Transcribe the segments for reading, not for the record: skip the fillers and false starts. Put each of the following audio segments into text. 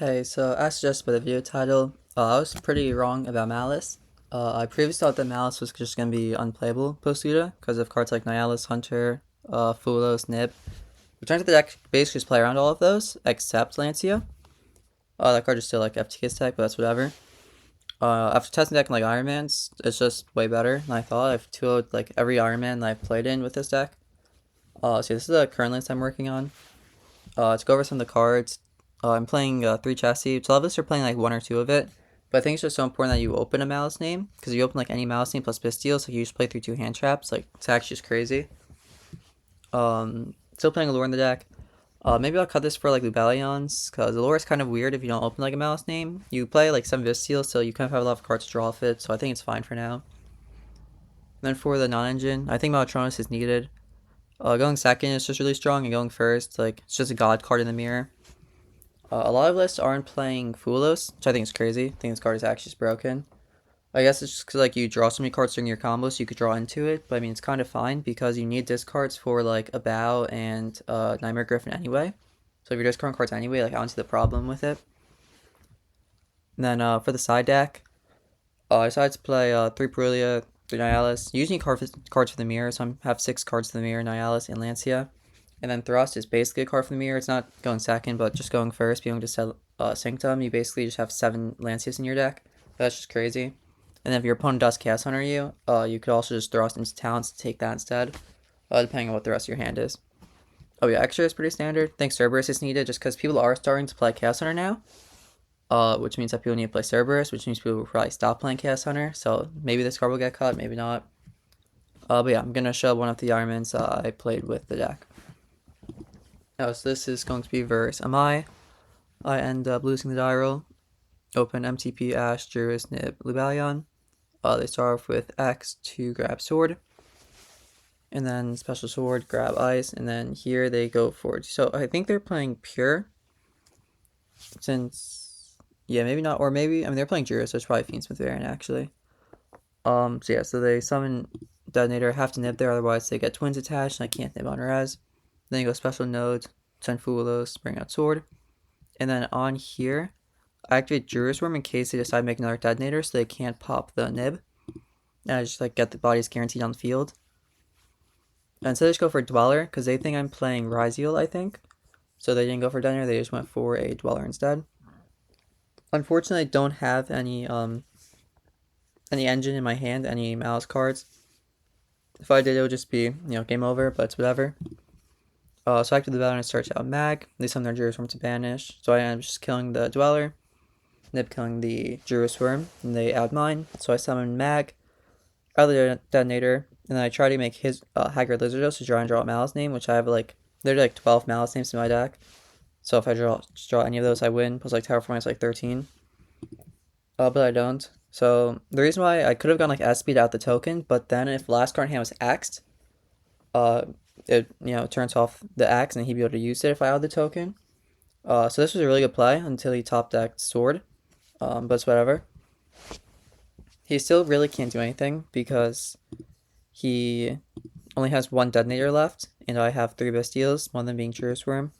Hey, so as suggested by the video title, I was pretty wrong about Maliss. I previously thought that Maliss was just going to be unplayable post-Uta because of cards like Nihilus, Hunter, Fulos, Nib. We turned to the deck basically just play around all of those except Lancia. That card is still like FTK's tech, but that's whatever. After testing deck in like Iron Man's, it's just way better than I thought. I've 2-0'd like every Iron Man that I've played in with this deck. So this is the current list I'm working on. To go over some of the cards, I'm playing 3 chassis. So a lot of us are playing like 1 or 2 of it. But I think it's just so important that you open a Malice name. Because if you open like any Malice name plus Pistials, like you just play through 2 hand traps. Like it's actually just crazy. Still playing Allure in the deck. Maybe I'll cut this for like Lubalions. Because Allure is kind of weird if you don't open like a Malice name. You play like 7 Pistials, so you kind of have a lot of cards to draw off it. So I think it's fine for now. And then for the non-engine, I think Maltronus is needed. Going second is just really strong, and going first, like, it's just a god card in the mirror. A lot of lists aren't playing Fulos, which I think is crazy. I think this card is actually just broken. I guess it's just because, like, you draw so many cards during your combos, so you could draw into it. But, I mean, it's kind of fine because you need discards for, like, a Bow and Nightmare Griffin anyway. So if you're discarding cards anyway, like, I don't see the problem with it. And then for the side deck, I decided to play 3 Perulia, 3 Nihilus. You usually need cards for the mirror, so I have 6 cards for the mirror, Nihilus and Lancia. And then Thrust is basically a card for the mirror. It's not going second, but just going first. Being able to sell Sanctum, you basically just have 7 Lancias in your deck. That's just crazy. And then if your opponent does Chaos Hunter you, you could also just Thrust into talents to take that instead, depending on what the rest of your hand is. Oh yeah, extra is pretty standard. I think Cerberus is needed just because people are starting to play Chaos Hunter now. Which means that people need to play Cerberus, which means people will probably stop playing Chaos Hunter. So maybe this card will get cut, maybe not. But yeah, I'm gonna show one of the Ironmans I played with the deck. So this is going to be versus MI. I end up losing the die roll. Open MTP, Ash, Juris, Nib, Lubalion. They start off with X to grab sword. And then special sword, grab ice. And then here they go forward. So I think they're playing pure. Since, yeah, maybe not. Or maybe, I mean, they're playing Juris, so it's probably FIENDSMITH variant actually. So yeah, so they summon Detonator, have to nib there, otherwise they get twins attached, and I can't nib on res. Then you go special nodes, send Fulos, bring out sword. And then on here, I activate Juris Worm in case they decide to make another Detonator, so they can't pop the nib. And I just like get the bodies guaranteed on the field. And so they just go for Dweller, because they think I'm playing RYZEAL, I think. So they didn't go for Detonator, they just went for a Dweller instead. Unfortunately, I don't have any engine in my hand, any Malice cards. If I did, it would just be, game over, but it's whatever. So after the battle, I search out Mag. They summon their Juris Worm to banish. So I end up just killing the Dweller. Nib killing the Juris Worm. And they add mine. So I summon Mag out of the Detonator. And then I try to make his Haggard Lizardos to try and draw a Malice name, which I have like, there's like 12 Malice names in my deck. So if I draw any of those, I win. Plus like Terraforming is like 13. But I don't. So the reason why I could have gone like S speed out the token, but then if last card in hand was axed, it turns off the axe and he'd be able to use it if I had the token. So this was a really good play until he top decked sword. But it's whatever. He still really can't do anything because he only has 1 Detonator left, and I have 3 Bastiles, one of them being Juris Worm.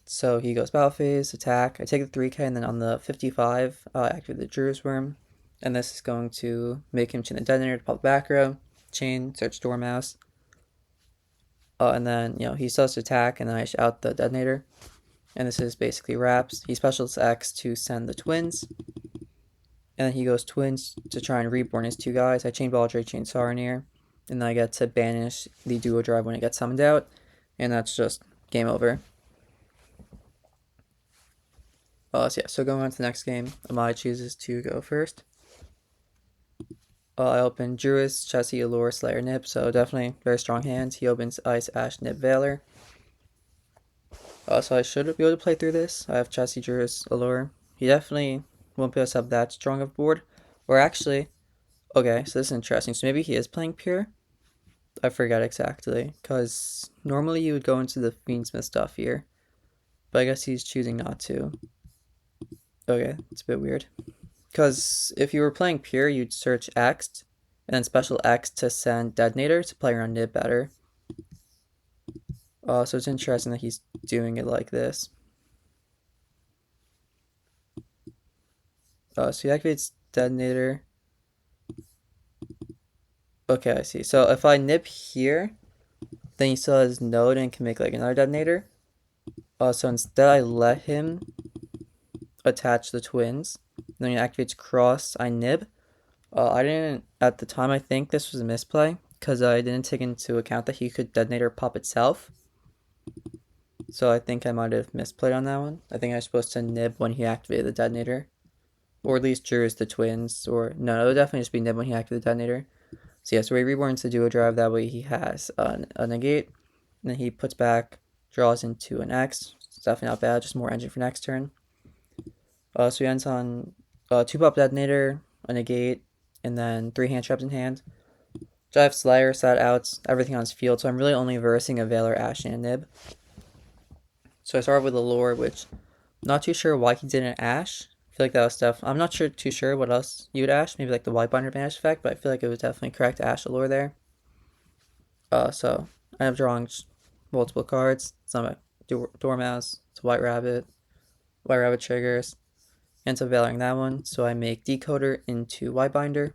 So he goes battle phase, attack. I take the 3k, and then on the 55, I activate the Juris Worm. And this is going to make him chain the Detonator to pop the back row, chain, search Dormouse. And then, he starts to attack, and then I out the Detonator. And this is basically wraps. He specials X to send the twins. And then he goes twins to try and reborn his 2 guys. I chain Baldric, chain Saronir. And then I get to banish the Duo Drive when it gets summoned out. And that's just game over. So going on to the next game, Amai chooses to go first. I open Juris, Chessie, Allure, Slayer, Nib, so definitely very strong hands. He opens Ice, Ash, Nib, Valor. So I should be able to play through this. I have Chessie, Juris, Allure. He definitely won't be able to have that strong of a board. Or actually, okay, so this is interesting. So maybe he is playing pure. I forget exactly, because normally you would go into the FIENDSMITH stuff here. But I guess he's choosing not to. Okay, it's a bit weird. Because if you were playing pure, you'd search X, and then special X to send Detonator to play around Nib better. So it's interesting that he's doing it like this. So he activates detonator. Okay, I see. So if I nip here, then he still has node and can make like another detonator. So instead I let him attach the twins. Then he activates cross, I nib. I didn't, at the time I think this was a misplay, because I didn't take into account that he could detonator pop itself. So I think I might have misplayed on that one. I think I was supposed to nib when he activated the detonator. Or at least Jurus the twins, or no, it would definitely just be nib when he activated the detonator. So yeah, so he reborns the duo drive, that way he has a negate, and then he puts back, draws into an X. It's definitely not bad, just more engine for next turn. So he ends on 2-pop detonator, a negate, and then 3 hand traps in hand. Drive Slayer, sat outs, everything on his field, so I'm really only versing a Valor, Ash, and a Nib. So I started with a lore, which I'm not too sure why he didn't Ash. I feel like that was stuff. I'm not too sure what else you would Ash, maybe like the Whitebinder Banish effect, but I feel like it was definitely correct to Ash a lore there. So I end up drawing multiple cards. Some Dormouse, it's White Rabbit triggers, ends up valoring that one. So I make Decoder into Whitebinder.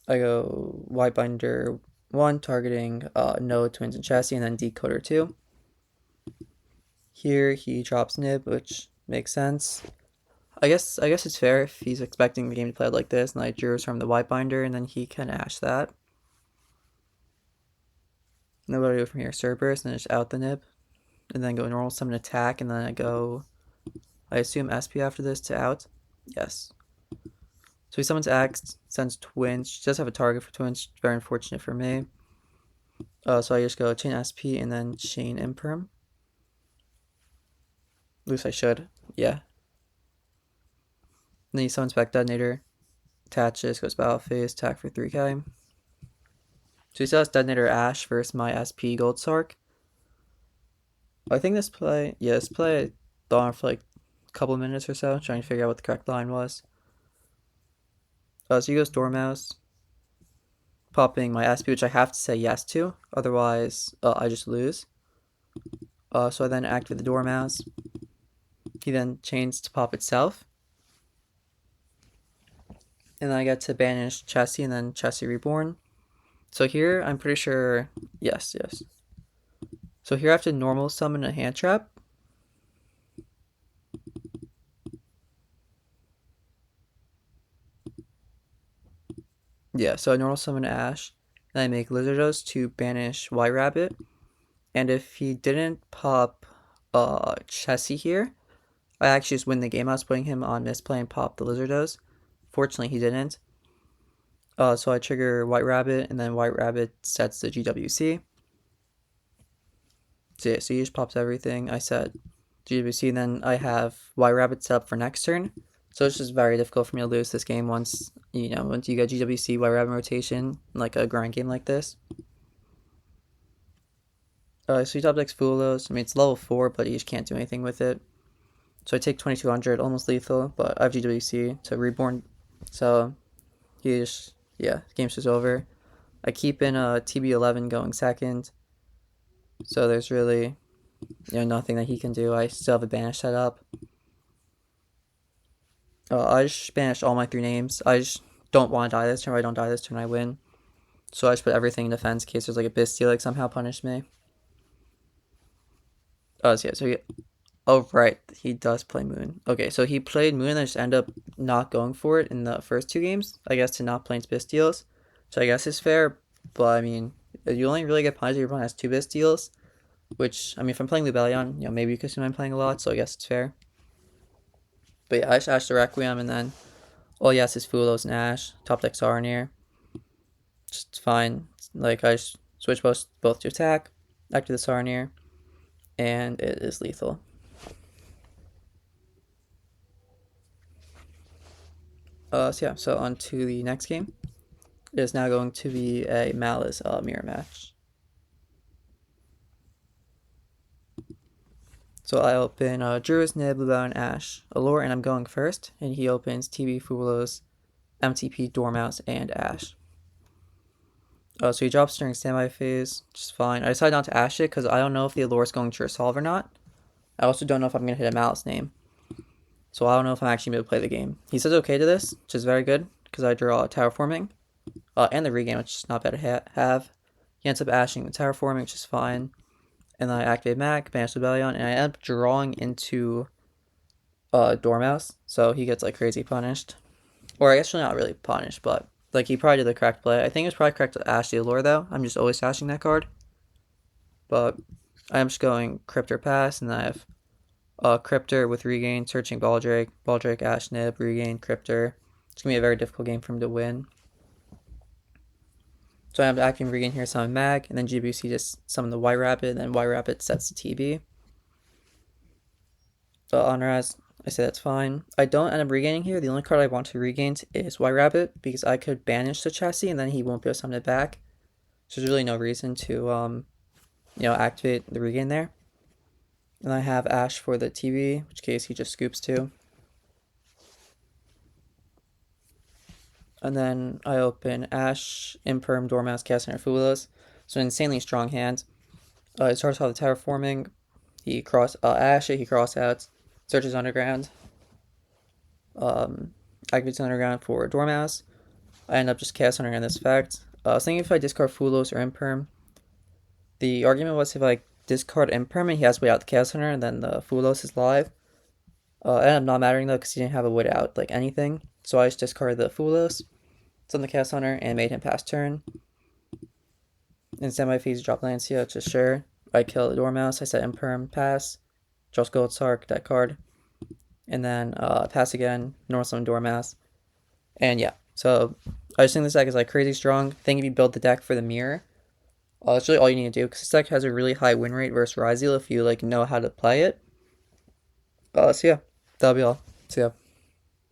I go Whitebinder 1, targeting Node, Twins, and Chassis, and then Decoder 2. Here he drops Nib, which makes sense. I guess it's fair if he's expecting the game to play out like this, and I drew from the Whitebinder, and then he can Ash that. And then what do I do from here? Cerberus, and then just out the Nib, and then go normal summon attack, and then I assume SP after this to out. Yes. So he summons Axe, sends Twins. She does have a target for Twins, very unfortunate for me. So I just go chain SP and then chain Imperm. At least I should. Yeah. And then he summons back Detonator, attaches, goes battle phase, attack for 3k. So he still has Detonator Ash versus my SP Gold Sark. I think this play, I thought on for like a couple of minutes or so, trying to figure out what the correct line was. So he goes Dormouse, popping my SP, which I have to say yes to, otherwise I just lose. So I then activate the Dormouse. He then chains to pop itself. And then I get to banish Chassis and then Chassis Reborn. So here, I'm pretty sure, yes. So here I have to normal summon a hand trap. Yeah, so I normal summon Ash. Then I make Lizardos to banish White Rabbit. And if he didn't pop Chessie here, I actually just win the game. I was putting him on misplay and pop the Lizardos. Fortunately, he didn't. So I trigger White Rabbit, and then White Rabbit sets the GWC. So yeah, so he just pops everything. I set GWC, and then I have White Rabbit set up for next turn. So it's just very difficult for me to lose this game once you get GWC, White Rabbit rotation, like a grind game like this. So he top decks Fulos. I mean, it's level 4, but he just can't do anything with it. So I take 2200, almost lethal, but I have GWC to Reborn. So he just, yeah, game's just over. I keep in TB11 going second. So there's really, nothing that he can do. I still have a banish set up. I just banished all my 3 names. I just don't want to die this turn. If I don't die this turn, I win. So I just put everything in defense in case there's like a Bisteel like somehow punish me. Oh, right, he does play Moon. Okay, so he played Moon and I just end up not going for it in the first 2 games, I guess, to not play Bisteels. So I guess it's fair, but I mean, you only really get punished if your opponent has 2 Bisteels, which, I mean, if I'm playing Lubellion, maybe you could assume I'm playing a lot, so I guess it's fair. But yeah, I just Ash the Requiem, and then all yes is Fulos and Ash, top deck Saronir. Just fine. Like, I just switch both to attack, activate the Saronir, and it is lethal. So on to the next game. It is now going to be a Maliss mirror match. So I open Druid's Nib, Bluebow, and Ash Allure, and I'm going first. And he opens TB Fulos, MTP, Dormouse, and Ash. So he drops during standby phase, which is fine. I decided not to Ash it because I don't know if the Allure is going to resolve or not. I also don't know if I'm going to hit a Maliss name. So I don't know if I'm actually able to play the game. He says okay to this, which is very good, because I draw terraforming, and the regain, which is not bad to have. He ends up ashing the terraforming, which is fine. And then I activate Mac, banish Rebellion, and I end up drawing into Dormouse, so he gets like crazy punished. Or I guess not really punished, but like he probably did the correct play. I think it's probably correct to ash the Allure though. I'm just always ashing that card. But I'm just going Cryptor Pass, and then I have Cryptor with Regain, searching Baldrake, Ash Nib, Regain, Cryptor. It's gonna be a very difficult game for him to win. So I'm acting Regain here, summon Mag, and then GBC just summon the White Rabbit, and then White Rabbit sets the TB. So on Raz, I say that's fine. I don't end up regaining here. The only card I want to regain is White Rabbit, because I could banish the chassis and then he won't be able to summon it back. So there's really no reason to activate the regain there. And I have Ash for the TV, which case he just scoops to. And then I open Ash, Imperm, Dormouse, Castaner, Fulos. So an insanely strong hand. It starts off the terraforming. He Ash it, he cross outs, searches underground. Activates underground for Dormouse. I end up just casting underground this effect. I was thinking if I discard Fulos or Imperm. The argument was if I discard Imperm, he has way out the cast hunter, and then the Fulos is live. It ended up not mattering though, because he didn't have a way out like anything. So I just discarded the Fulos, sent the cast hunter, and made him pass turn. In semi-phase, drop Lancia, just sure. I kill the Dormouse, I set Imperm, pass, draw Gold Sark, that card. And then pass again, normal summon Dormouse. And yeah, so I just think this deck is like crazy strong. I think if you build the deck for the mirror, that's really all you need to do, because this deck has a really high win rate versus RYZEAL if you like know how to play it. So yeah, that'll be all. See ya.